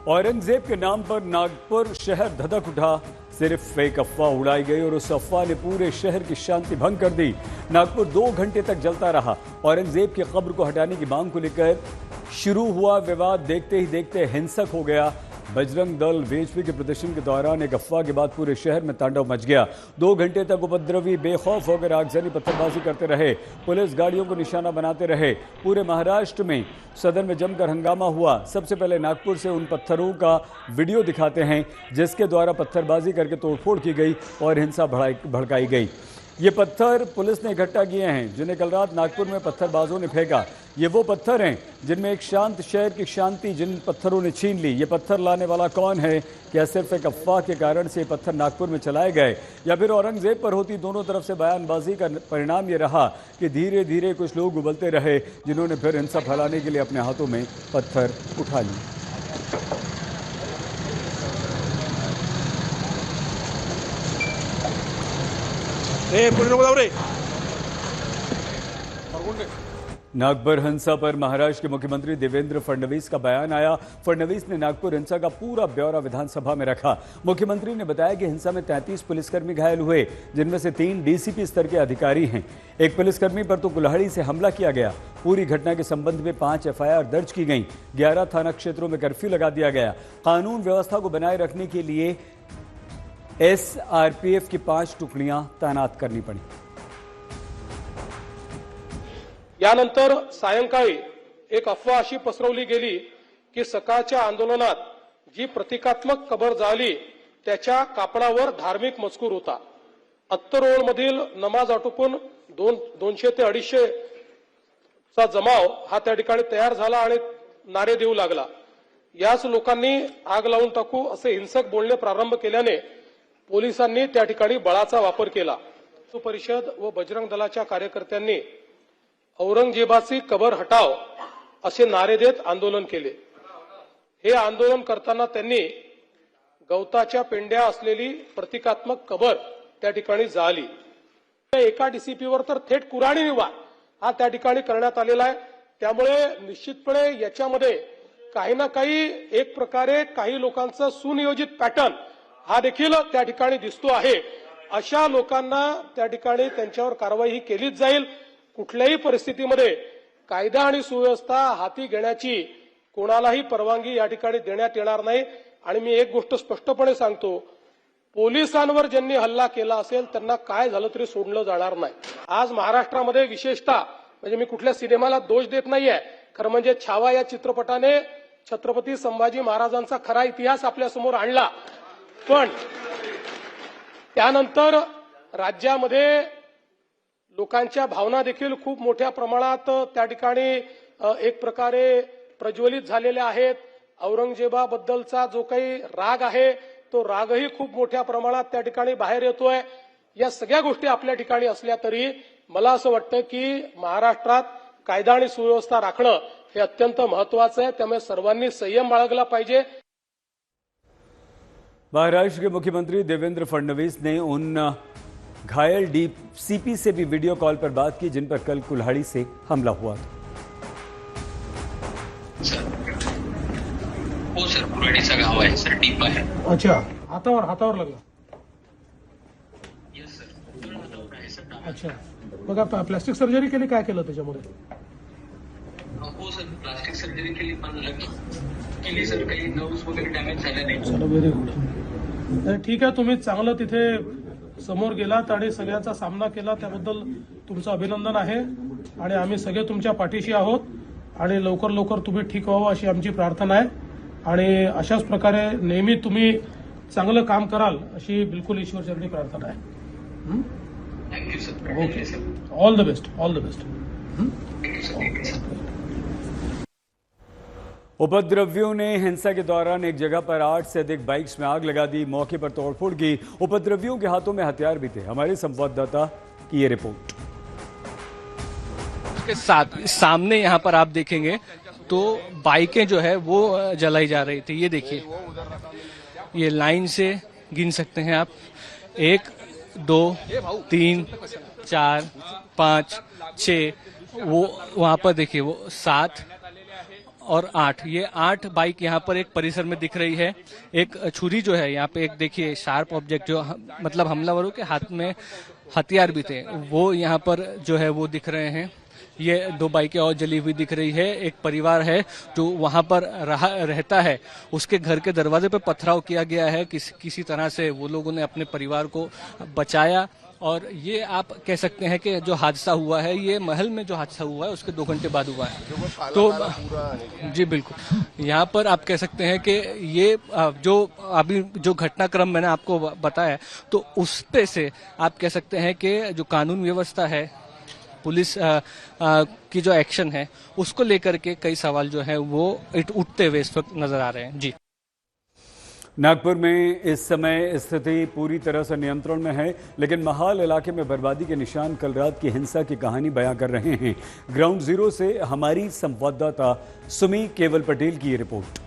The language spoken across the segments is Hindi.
औरंगजेब के नाम पर नागपुर शहर धधक उठा। सिर्फ एक अफवाह उड़ाई गई और उस अफवाह ने पूरे शहर की शांति भंग कर दी। नागपुर 2 घंटे तक जलता रहा। औरंगजेब की कब्र को हटाने की मांग को लेकर शुरू हुआ विवाद देखते ही देखते हिंसक हो गया। बजरंग दल बीजेपी के प्रदर्शन के दौरान एक अफवाह के बाद पूरे शहर में तांडव मच गया। 2 घंटे तक उपद्रवी बेखौफ होकर आगजनी पत्थरबाजी करते रहे। पुलिस गाड़ियों को निशाना बनाते रहे। पूरे महाराष्ट्र में सदन में जमकर हंगामा हुआ। सबसे पहले नागपुर से उन पत्थरों का वीडियो दिखाते हैं जिसके द्वारा पत्थरबाजी करके तोड़फोड़ की गई और हिंसा भड़काई गई। ये पत्थर पुलिस ने इकट्ठा किए हैं जिन्हें कल रात नागपुर में पत्थरबाजों ने फेंका। ये वो पत्थर हैं जिनमें एक शांत शहर की शांति जिन पत्थरों ने छीन ली। ये पत्थर लाने वाला कौन है? क्या सिर्फ एक अफवाह के कारण से ये पत्थर नागपुर में चलाए गए या फिर औरंगजेब पर होती दोनों तरफ से बयानबाजी का परिणाम ये रहा कि धीरे धीरे कुछ लोग उबलते रहे जिन्होंने फिर हिंसा फैलाने के लिए अपने हाथों में पत्थर उठा लिए। नागपुर हिंसा पर महाराष्ट्र के मुख्यमंत्री देवेंद्र फडणवीस का बयान आया। फडणवीस ने नागपुर हिंसा का पूरा ब्यौरा विधानसभा में रखा। मुख्यमंत्री ने बताया कि हिंसा में 33 पुलिसकर्मी घायल हुए जिनमें से 3 डीसीपी स्तर के अधिकारी हैं। एक पुलिसकर्मी पर तो कुल्हाड़ी से हमला किया गया। पूरी घटना के संबंध में 5 एफआईआर दर्ज की गई। 11 थाना क्षेत्रों में कर्फ्यू लगा दिया गया। कानून व्यवस्था को बनाए रखने के लिए एसआरपीएफ की 5 टुकड़ियां तैनात करनी पड़ी। यानंतर सायंकाळी एक अफवा अशी पसरवली गेली की सकाळच्या आंदोलनात जी प्रतिकात्मक कबर जाळली त्याच्या कापडावर धार्मिक मजकूर होता। अत्तरोळमधील नमाज आटोपून 200 ते 250 चा जमाव हा त्या ठिकाणी तयार झाला आणि नारे देऊ लागला। याच लोकांनी आग लावून टाकू असे हिंसक बोलणे प्रारंभ केल्याने पोलिसांनी त्या ठिकाणी बळाचा वापर केला। परिषद व बजरंग दलाच्या कार्यकर्त्यांनी औरंगजेबाची कबर हटाव असे नारे देत आंदोलन केले। हे आंदोलन करताना त्यांनी गवताच्या पेंड्या असलेली प्रतिकात्मक कबर त्या ठिकाणी जाळली। एका डीसीपीवर तर थेट कुऱ्हाडी वार हा त्या ठिकाणी करण्यात आलेला आहे। त्यामुळे निश्चितपणे याच्यामध्ये काही ना काही एक प्रकारे काही लोकांचा सुनियोजित पॅटर्न हा देखील त्या ठिकाणी दिसतो आहे। अशा लोकांना त्या ठिकाणी त्यांच्यावर कारवाई ही केलीच जाईल। कुठल्याही परिस्थितीमध्ये कायदा आणि सुव्यवस्था हाती घेण्याची कोणालाही परवानगी या ठिकाणी देण्यात येणार नाही। आणि मी एक गोष्ट स्पष्टपणे सांगतो, पोलिसांवर ज्यांनी हल्ला केला असेल त्यांना काय झालं तरी सोडलं जाणार नाही। आज महाराष्ट्रामध्ये विशेषतः म्हणजे मी कुठल्या सिनेमाला दोष देत नाहीये, खरं म्हणजे छावा या चित्रपटाने छत्रपती संभाजी महाराजांचा खरा इतिहास आपल्या समोर आणला। पण त्यानंतर राज्यामध्ये लोकांच्या भावना देखील खूप मोठ्या प्रमाणात त्या ठिकाणी एक प्रकारे प्रज्वलित झालेल्या आहेत। औरंगजेबाबद्दलचा जो काही राग आहे तो रागही खूप मोठ्या प्रमाणात त्या ठिकाणी बाहेर येतोय। या सगळ्या गोष्टी आपल्या ठिकाणी असल्या तरी मला असं वाटतं की महाराष्ट्रात कायदा आणि सुव्यवस्था राखणं हे अत्यंत महत्त्वाचं आहे। त्यामुळे सर्वांनी संयम बाळगला पाहिजे। महाराष्ट्र के मुख्यमंत्री देवेंद्र फडणवीस ने उन घायल डीसीपी से भी वीडियो कॉल पर बात की जिन पर कल कुल्हाड़ी से हमला हुआ था। हो सर, कुल्हाड़ीचा गाव आहे सर, टीप आहे। अच्छा, हातावर लागला। यस सर, हातावर आहे सर। अच्छा, मग आता प्लास्टिक सर्जरी केली, काय केलं त्याच्यामध्ये? हो सर, प्लास्टिक सर्जरी केली सर, काही नर्व्स वगैरे डॅमेज झाले नाही। चलो, व्हेरी गुड। ठीक आहे, तुम्ही चांगलं तिथे समोर गेलात आणि सगळ्यांचा सामना केला, त्याबद्दल तुमचं अभिनंदन आहे आणि आम्ही सगळे तुमच्या पाठीशी आहोत आणि लवकर तुम्ही ठीक व्हावं अशी आमची प्रार्थना आहे आणि अशाच प्रकारे नेहमी तुम्ही चांगलं काम कराल अशी बिलकुल ईश्वरचरणी प्रार्थना आहे। Thank you sir. Okay, all the best, all the best. उपद्रवियों ने हिंसा के दौरान एक जगह पर 8 से अधिक बाइक्स में आग लगा दी। मौके पर तोड़फोड़ की। उपद्रवियों के हाथों में हथियार भी थे। हमारे संवाददाता की ये रिपोर्ट। के साथ सामने यहाँ पर आप देखेंगे तो बाइकें जो है वो जलाई जा रही थी। ये देखिए, ये लाइन से गिन सकते हैं आप, 1 2 3 4 5 6, वो वहां पर देखिए वो 7 और 8, ये 8 बाइक यहाँ पर एक परिसर में दिख रही है। एक छुरी जो है यहाँ पे, एक देखिए शार्प ऑब्जेक्ट जो मतलब हमलावरों के हाथ में हथियार भी थे, वो यहाँ पर जो है वो दिख रहे हैं। ये 2 बाइकें और जली हुई दिख रही है। एक परिवार है जो वहाँ पर रहता है, उसके घर के दरवाजे पर पथराव किया गया है। किसी तरह से वो लोगों ने अपने परिवार को बचाया। और ये आप कह सकते हैं कि जो हादसा हुआ है, ये महल में जो हादसा हुआ है उसके 2 घंटे बाद हुआ है। तो जी बिल्कुल, यहाँ पर आप कह सकते हैं कि ये जो अभी जो घटनाक्रम मैंने आपको बताया, तो उस पे से आप कह सकते हैं कि जो कानून व्यवस्था है, पुलिस की जो एक्शन है, उसको लेकर के कई सवाल जो है वो उठते हुए इस वक्त नजर आ रहे हैं। जी, नागपुर में इस समय स्थिति पूरी तरह से नियंत्रण में है, लेकिन महाल इलाके में बर्बादी के निशान कल रात की हिंसा की कहानी बयां कर रहे हैं। ग्राउंड जीरो से हमारी संवाददाता सुमी केवल पटेल की ये रिपोर्ट।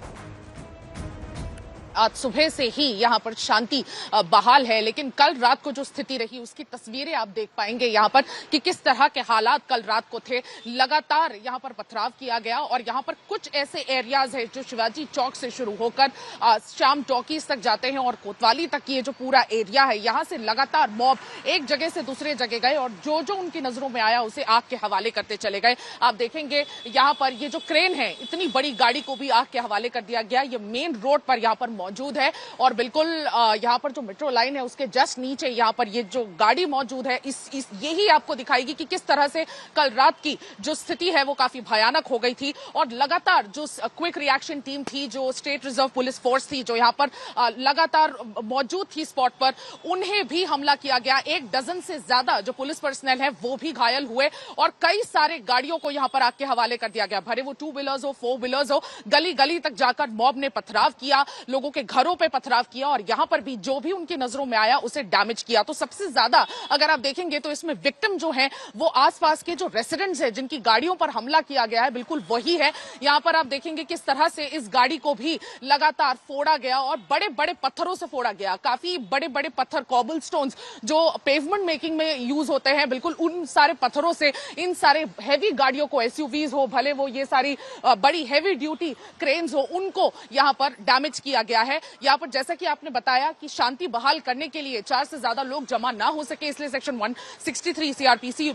आज सुबह से ही यहाँ पर शांति बहाल है, लेकिन कल रात को जो स्थिति रही उसकी तस्वीरें आप देख पाएंगे यहाँ पर कि किस तरह के हालात कल रात को थे। लगातार यहाँ पर पथराव किया गया और यहाँ पर कुछ ऐसे एरियाज है जो शिवाजी चौक से शुरू होकर श्याम टॉकीज तक जाते हैं और कोतवाली तक ये जो पूरा एरिया है, यहाँ से लगातार मॉब एक जगह से दूसरे जगह गए और जो जो उनकी नजरों में आया उसे आग के हवाले करते चले गए। आप देखेंगे यहाँ पर ये जो क्रेन है, इतनी बड़ी गाड़ी को भी आग के हवाले कर दिया गया। ये मेन रोड पर यहाँ पर मौजूद है और बिल्कुल यहाँ पर जो मेट्रो लाइन है उसके जस्ट नीचे यहाँ पर ये जो गाड़ी मौजूद है, यही आपको दिखाएगी कि किस तरह से कल रात की जो स्थिति है वो काफी भयानक हो गई थी। और लगातार जो क्विक रिएक्शन टीम थी, जो स्टेट रिजर्व पुलिस फोर्स थी, जो यहाँ पर लगातार मौजूद थी स्पॉट पर, उन्हें भी हमला किया गया। 1 डजन से ज्यादा जो पुलिस पर्सनल है वो भी घायल हुए और कई सारे गाड़ियों को यहाँ पर आग के हवाले कर दिया गया। भरे वो 2 व्हीलर्स हो, 4 व्हीलर्स हो, गली गली तक जाकर मॉब ने पथराव किया, लोगों के घरों पे पथराव किया और यहां पर भी जो भी उनकी नजरों में आया उसे डैमेज किया। तो सबसे ज्यादा अगर आप देखेंगे तो इसमें विक्टिम जो है वो आसपास के जो रेसिडेंट्स है, जिनकी गाड़ियों पर हमला किया गया है, बिल्कुल वही है। यहां पर आप देखेंगे किस तरह से इस गाड़ी को भी लगातार फोड़ा गया और बड़े बड़े पत्थरों से फोड़ा गया। काफी बड़े बड़े पत्थर, कॉबल स्टोन्स जो पेवमेंट मेकिंग में यूज होते हैं, बिल्कुल उन सारे पत्थरों से इन सारे हैवी गाड़ियों को, एसयूवीज हो, भले वो ये सारी बड़ी हैवी ड्यूटी क्रेन्स हो, उनको यहां पर डैमेज किया गया है। यहां पर जैसा कि आपने बताया कि शांति बहाल करने के लिए 4 से ज्यादा लोग जमा ना हो सके, इसलिए सेक्शन 163 सीआरपीसी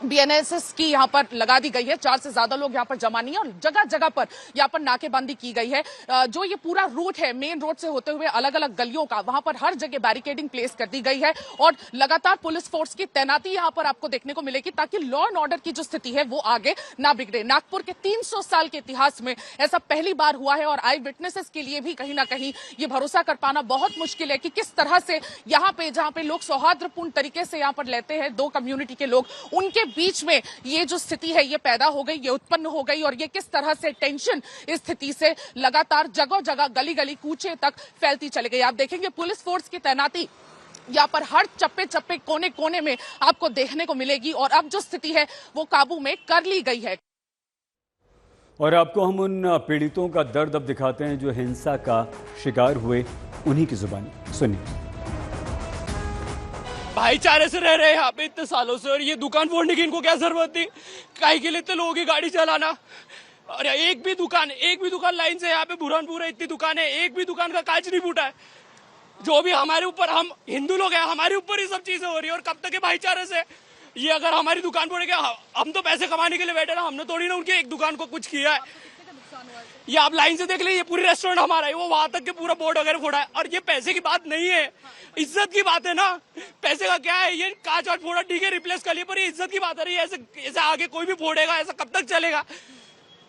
बीएनएसएस की यहाँ पर लगा दी गई है। 4 से ज्यादा लोग यहाँ पर जमा नहीं है और जगह जगह पर यहाँ पर नाकेबंदी की गई है। जो ये पूरा रूट है मेन रोड से होते हुए अलग अलग गलियों का, वहां पर हर जगह बैरिकेडिंग प्लेस कर दी गई है और लगातार पुलिस फोर्स की तैनाती यहाँ पर आपको देखने को मिलेगी ताकि लॉ एंड ऑर्डर की जो स्थिति है वो आगे ना बिगड़े। नागपुर के 300 साल के इतिहास में ऐसा पहली बार हुआ है और आई विटनेसेस के लिए भी कहीं ना कहीं ये भरोसा कर पाना बहुत मुश्किल है कि किस तरह से यहाँ पे, जहाँ पे लोग सौहार्दपूर्ण तरीके से यहाँ पर लेते हैं, 2 कम्युनिटी के लोग, उनके बीच में ये जो स्थिति है ये पैदा हो गई, ये उत्पन्न हो गई और ये किस तरह से टेंशन इस स्थिति से लगातार जगह जगह, गली गली, कूचे तक फैलती चली गई। आप देखेंगे पुलिस फोर्स की तैनाती यहाँ पर हर चप्पे चप्पे, कोने कोने में आपको देखने को मिलेगी और अब जो स्थिति है वो काबू में कर ली गई है। और आपको हम उन पीड़ितों का दर्द अब दिखाते हैं जो हिंसा का शिकार हुए, उन्हीं की जुबानी सुनिए। भाईचारे से रह रहे हैं यहाँ पे इतने सालों से और ये दुकान फोड़ने की इनको क्या जरूरत थी? काहे के लिए इतने लोगों की गाड़ी चलाना? और एक भी दुकान लाइन से यहाँ पे बुरहानपुर इतनी दुकान है, एक भी दुकान का कांच नहीं फूटा है। जो भी हमारे ऊपर, हम हिंदू लोग हैं, हमारे ऊपर ही सब चीजें हो रही है और कब तक है भाईचारे से? ये अगर हमारी दुकान फोड़ेगा, हम तो पैसे कमाने के लिए बैठे ना, हमने थोड़ी ना उनकी एक दुकान को कुछ किया है। ये आप लाइन से देख लीजिए, ये पूरी रेस्टोरेंट हमारा है, वो वहां तक के पूरा बोर्ड वगैरह फोड़ा है और ये पैसे की बात नहीं है, इज्जत की बात है ना। पैसे का क्या है? ये कांच वाच फोड़ा ठीक है, रिप्लेस कर लिया, पर ये इज्जत की बात है रही है। ऐसे आगे कोई भी फोड़ेगा, ऐसा कब तक चलेगा?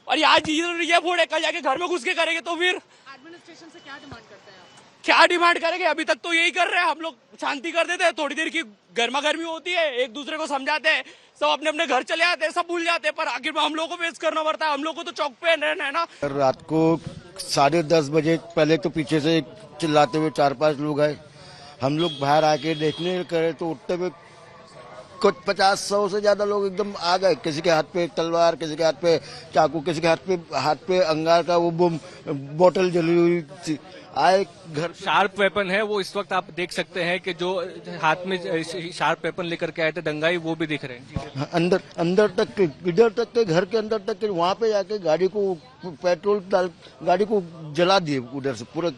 और आज ये फोड़े, कल जाके घर में घुस के करेंगे तो फिर एडमिनिस्ट्रेशन से क्या डिमांड करते हैं आप? क्या डिमांड करेंगे? अभी तक तो यही कर रहे हैं, हम लोग शांति कर देते हैं, थोड़ी देर की गर्मा गर्मी होती है, एक दूसरे को समझाते हैं, सब अपने अपने घर चले आते हैं, सब भूल जाते हैं, पर आखिर में हम लोग को फेस करना पड़ता है। हम लोग को तो चौक पे रहना है ना। रात को 10:30 बजे पहले तो पीछे से चिल्लाते हुए 4-5 लोग आए। हम लोग बाहर आके देखने करे तो उठते हुए कुछ 50-100 से ज्यादा लोग एकदम आ गए। किसी के हाथ पे तलवार, किसी के हाथ पे चाकू, किसी के हाथ पे अंगार का वो बम बोतल जली हुई थी। आए घर शार्प वेपन है वो, इस वक्त आप देख सकते हैं कि जो हाथ में शार्प वेपन लेकर के आए थे दंगाई, वो भी दिख रहे हैं अंदर तक के, इधर तक के, घर के अंदर तक के, वहां पे जाके गाड़ी को पेट्रोल डाल गाड़ी को जला दिए उधर से। पूरा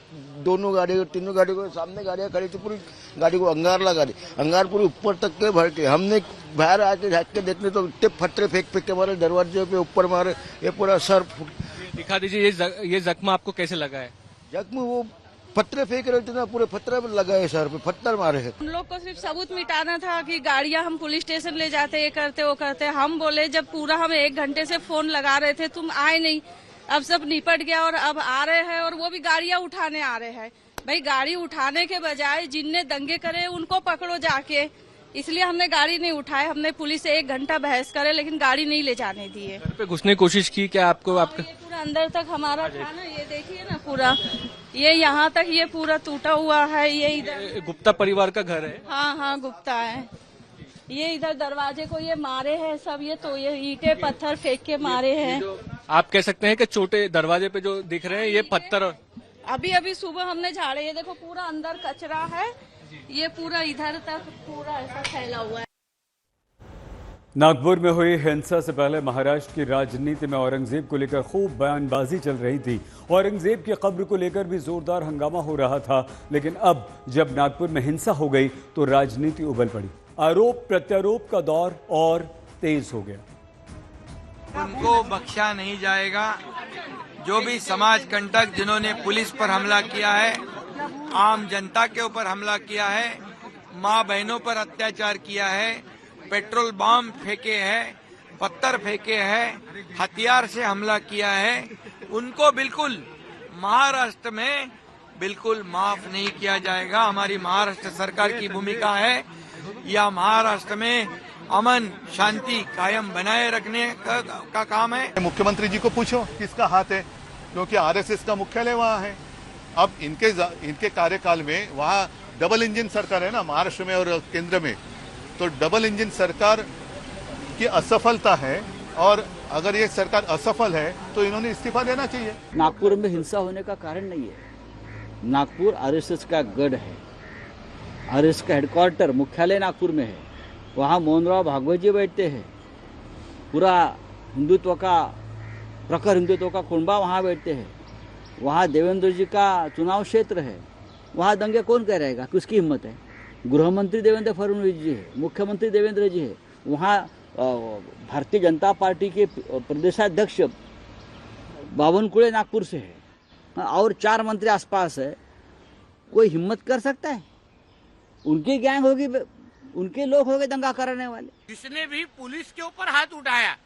दोनों गाड़ी, तीनों गाड़ी को, सामने गाड़ियां खड़ी थी, पूरी गाड़ी को अंगार लगा दी। अंगार पूरी ऊपर तक के भर के। हमने बाहर आके झाँक के देखने तो इतने पत्थर फेंक के मारे, दरवाजे पे ऊपर मारे, ये पूरा सर दिखा दीजिए। ये जख्म आपको कैसे लगा है? जख्म वो पत्थर फेंक रहे थे ना, पूरे पत्थर लगाए सर पे, पत्थर मारे हैं। हम लोग को सिर्फ सबूत मिटाना था कि गाड़ियां हम पुलिस स्टेशन ले जाते, ये करते वो करते। हम बोले जब पूरा हम 1 घंटे से फोन लगा रहे थे, तुम आए नहीं। अब सब निपट गया और अब आ रहे हैं और वो भी गाड़ियां उठाने आ रहे हैं। भाई गाड़ी उठाने के बजाय जिनने दंगे करे उनको पकड़ो जाके। इसलिए हमने गाड़ी नहीं उठाए। हमने पुलिस से 1 घंटा बहस करे लेकिन गाड़ी नहीं ले जाने दिए। घर पे घुसने की कोशिश की क्या आपको? आपका ये पूरा अंदर तक हमारा था ना, ये देखिए ना पूरा, ये यहाँ तक ये पूरा टूटा हुआ है। ये इधर गुप्ता परिवार का घर है? हाँ गुप्ता है। ये इधर दरवाजे को ये मारे हैं सब, ये तो ये ईंटें पत्थर फेंक के मारे हैं। आप कह सकते हैं कि छोटे दरवाजे पे जो दिख रहे हैं ये पत्थर। अभी सुबह हमने झाड़े, ये देखो पूरा अंदर कचरा है, ये पूरा इधर तक पूरा ऐसा फैला हुआ है। नागपुर में हुई हिंसा से पहले महाराष्ट्र की राजनीति में औरंगजेब को लेकर खूब बयानबाजी चल रही थी। औरंगजेब की कब्र को लेकर भी जोरदार हंगामा हो रहा था, लेकिन अब जब नागपुर में हिंसा हो गई तो राजनीति उबल पड़ी। आरोप प्रत्यारोप का दौर और तेज हो गया। उनको बख्शा नहीं जाएगा। जो भी समाज कंटक जिन्होंने पुलिस पर हमला किया है, आम जनता के ऊपर हमला किया है, माँ बहनों पर अत्याचार किया है, पेट्रोल बम फेंके हैं, पत्थर फेंके हैं, हथियार से हमला किया है, उनको बिल्कुल महाराष्ट्र में बिल्कुल माफ नहीं किया जाएगा। हमारी महाराष्ट्र सरकार की भूमिका है या महाराष्ट्र में अमन शांति कायम बनाए रखने का काम है। मुख्यमंत्री जी को पूछो किसका हाथ है, क्योंकि आरएसएस का मुख्यालय वहाँ है। अब इनके कार्यकाल में वहाँ डबल इंजन सरकार है ना, महाराष्ट्र में और केंद्र में, तो डबल इंजन सरकार की असफलता है। और अगर ये सरकार असफल है तो इन्होंने इस्तीफा देना चाहिए। नागपुर में हिंसा होने का कारण नहीं है। नागपुर आरएसएस का गढ़ है, आरएसएस का हेडक्वार्टर मुख्यालय नागपुर में है। वहाँ मोहनराव भागवत जी बैठते हैं। पूरा हिंदुत्व का प्रखर हिंदुत्व का कुंबा वहाँ बैठते हैं। वहाँ देवेंद्र जी का चुनाव क्षेत्र है। वहाँ दंगे कौन कह रहेगा कि उसकी हिम्मत है? गृह मंत्री देवेंद्र फडणवीस जी है, मुख्यमंत्री देवेंद्र जी है। वहाँ भारतीय जनता पार्टी के प्रदेशाध्यक्ष बावनकुळे नागपुर से है और 4 मंत्री आसपास है। कोई हिम्मत कर सकता है? उनकी गैंग होगी, उनके लोग होंगे दंगा कराने वाले। जिसने भी पुलिस के ऊपर हाथ उठाया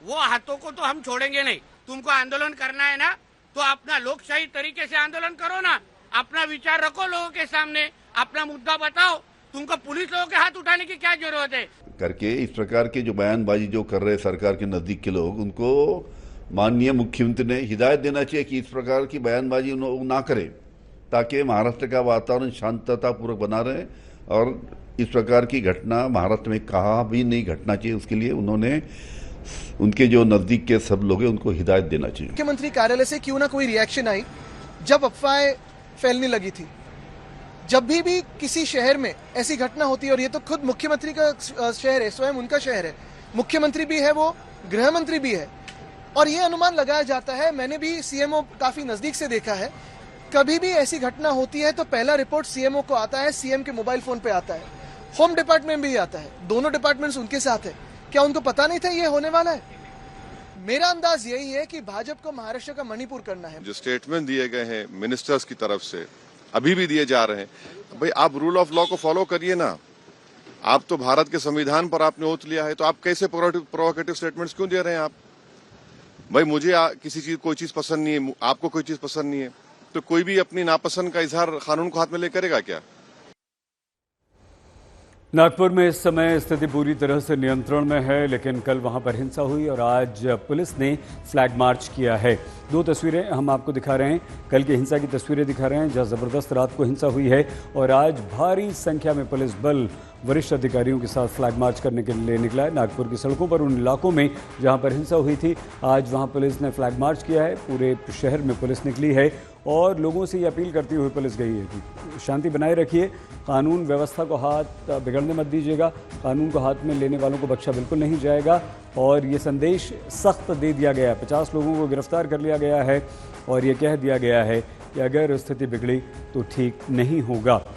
वो हाथों को तो हम छोड़ेंगे नहीं। तुमको आंदोलन करना है ना, तो अपना लोकशाही तरीके से आंदोलन करो ना, अपना विचार रखो लोगों के सामने, अपना मुद्दा बताओ। तुमको पुलिस लोगों के हाथ उठाने की क्या जरूरत है? करके इस प्रकार के जो बयानबाजी जो कर रहे सरकार के नजदीक के लोग, उनको माननीय मुख्यमंत्री ने हिदायत देना चाहिए कि इस प्रकार की बयानबाजी ना करें, ताकि महाराष्ट्र का वातावरण शांततापूर्वक बना रहे और इस प्रकार की घटना महाराष्ट्र में कहाँ भी नहीं घटना चाहिए। उसके लिए उन्होंने उनके जो नजदीक के सब लोग हैं उनको हिदायत देना चाहिए। मुख्यमंत्री कार्यालय से क्यों ना कोई रिएक्शन आई जब अफवाहें फैलने लगी थी। जब भी किसी शहर में ऐसी घटना होती है, और ये तो खुद मुख्यमंत्री का शहर है, स्वयं उनका शहर है, मुख्यमंत्री भी है, वो गृह मंत्री भी है, और ये अनुमान लगाया जाता है, मैंने भी सीएमओ काफी नजदीक से देखा है, कभी भी ऐसी घटना होती है तो पहला रिपोर्ट सीएमओ को आता है, सीएम के मोबाइल फोन पे आता है, होम डिपार्टमेंट भी आता है, दोनों डिपार्टमेंट्स उनके साथ है। क्या उनको पता नहीं था ये होने वाला है? मेरा अंदाज यही है कि भाजपा को महाराष्ट्र का मणिपुर करना है। जो स्टेटमेंट दिए गए हैं मिनिस्टर्स की तरफ से, अभी भी दिए जा रहे हैं, भाई आप रूल ऑफ लॉ को फॉलो करिए ना। आप तो भारत के संविधान पर आपने ओथ लिया है, तो आप कैसे प्रोवोकेटिव स्टेटमेंट्स क्यों दे रहे हैं आप? भाई मुझे किसी चीज कोई चीज पसंद नहीं है, आपको कोई चीज पसंद नहीं है, तो कोई भी अपनी नापसंद का इजहार कानून को हाथ में ले करेगा क्या? नागपुर में इस समय स्थिति पूरी तरह से नियंत्रण में है, लेकिन कल वहां पर हिंसा हुई और आज पुलिस ने फ्लैग मार्च किया है। दो तस्वीरें हम आपको दिखा रहे हैं, कल की हिंसा की तस्वीरें दिखा रहे हैं जहां जबरदस्त रात को हिंसा हुई है और आज भारी संख्या में पुलिस बल वरिष्ठ अधिकारियों के साथ फ्लैग मार्च करने के लिए निकला है। नागपुर की सड़कों पर उन इलाकों में जहां पर हिंसा हुई थी आज वहां पुलिस ने फ्लैग मार्च किया है। पूरे शहर में पुलिस निकली है और लोगों से ये अपील करती हुई पुलिस गई है कि शांति बनाए रखिए, कानून व्यवस्था को हाथ बिगड़ने मत दीजिएगा, कानून को हाथ में लेने वालों को बख्शा बिल्कुल नहीं जाएगा। और ये संदेश सख्त दे दिया गया है, 50 लोगों को गिरफ्तार कर लिया गया है और ये कह दिया गया है कि अगर स्थिति बिगड़ी तो ठीक नहीं होगा।